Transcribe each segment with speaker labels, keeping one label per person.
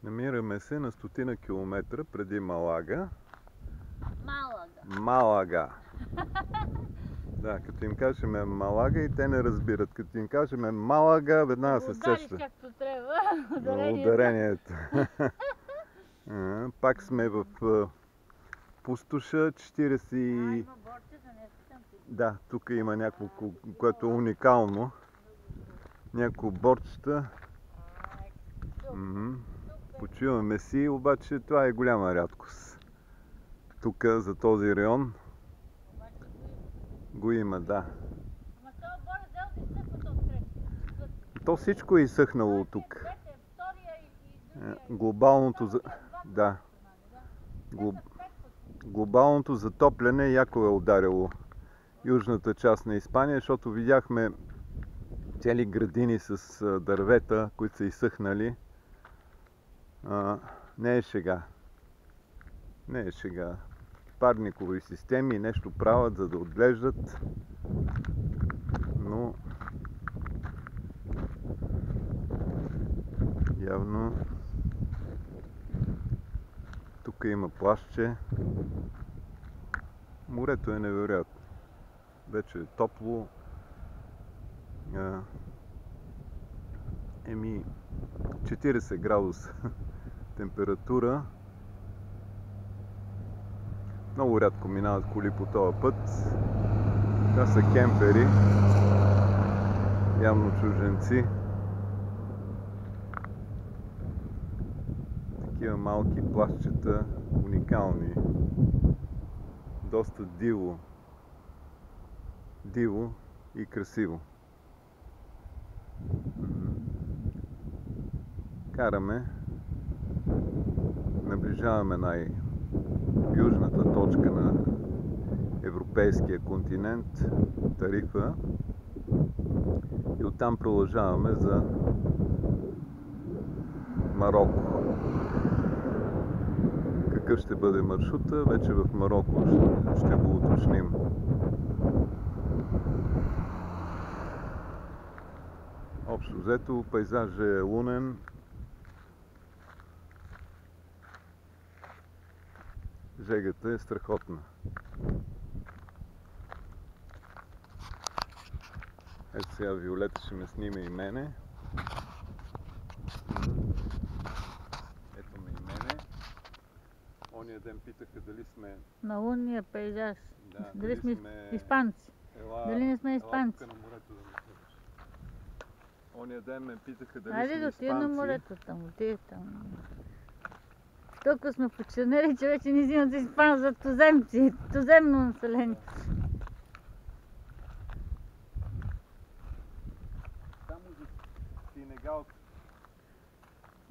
Speaker 1: Намираме се на 100 километра преди Малага.
Speaker 2: Малага.
Speaker 1: Да, като им кажем Малага и те не разбират. Като им кажем Малага, веднага се сеща.
Speaker 2: Както трябва.
Speaker 1: Ударението. Пак сме в пустоша 40.
Speaker 2: Има борчета, не питам ти.
Speaker 1: Да, тук има няколко, което е уникално. Няколко борчета. Почиваме си, обаче това е голяма рядкост. Тук за този район го има, да.
Speaker 2: Ама това боре зел да изсъхва този.
Speaker 1: То всичко е изсъхнало тук. Глобалното затопляне яко е ударило южната част на Испания, защото видяхме цели градини с дървета, които са изсъхнали. Не е шега. Не е шега. Парникови системи нещо правят, за да отглеждат, но явно тук има плажче. Морето е невероятно. Вече е топло. 40 градуса температура. Много рядко минават коли по този път. Това са кемпери. Явно чужденци. Такива малки плажчета, уникални. Доста диво и красиво. Караме, наближаваме най-южната точка на европейския континент, Тарифа, и оттам продължаваме за Мароко. Какъв ще бъде маршрута, вече в Мароко ще го уточним. Общо взето, пейзажът е лунен. Жегата е страхотна. Ето сега Виолета ще ме снима и мене. Ето ме и мене. Ония ден питаха дали сме
Speaker 2: на лунния пейзаж.
Speaker 1: Да,
Speaker 2: дали сме испанци. Дали не сме испанци.
Speaker 1: Ония ден ме питаха дали сме испанци.
Speaker 2: Айде да отида на морето там, отида там. Толкова сме почернели, че вече не взимат испан за туземци, туземно население.
Speaker 1: Само за сенегалци.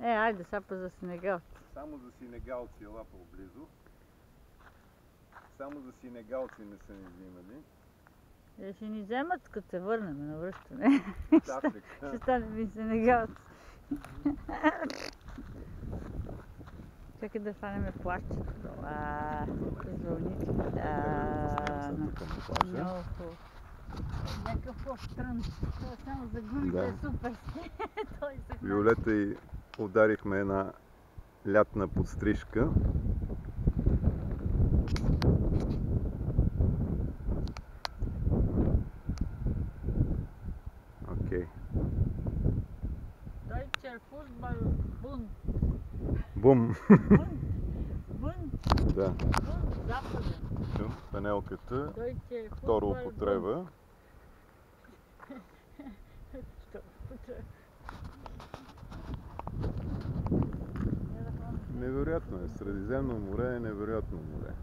Speaker 2: Айде сапа за сенегалци.
Speaker 1: Само за сенегалци, ела по-близо. Само за сенегалци не са ни взимали.
Speaker 2: Ще ни вземат, като се върнем на връщане. Ще станем и сенегалци. Чакай да фанеме плащето. С вълните. Много хубаво. Някакъв по-странно. Само за гумите е супер.
Speaker 1: Виолета и ударихме една лятна подстрижка. Окей.
Speaker 2: Deutscher Fußball Bund.
Speaker 1: Бум!
Speaker 2: Бун.
Speaker 1: Да.
Speaker 2: Бун, западен.
Speaker 1: Панелката.
Speaker 2: Deutscher
Speaker 1: Втора
Speaker 2: Fußball
Speaker 1: употреба. Невероятно е. Средиземно море е невероятно море.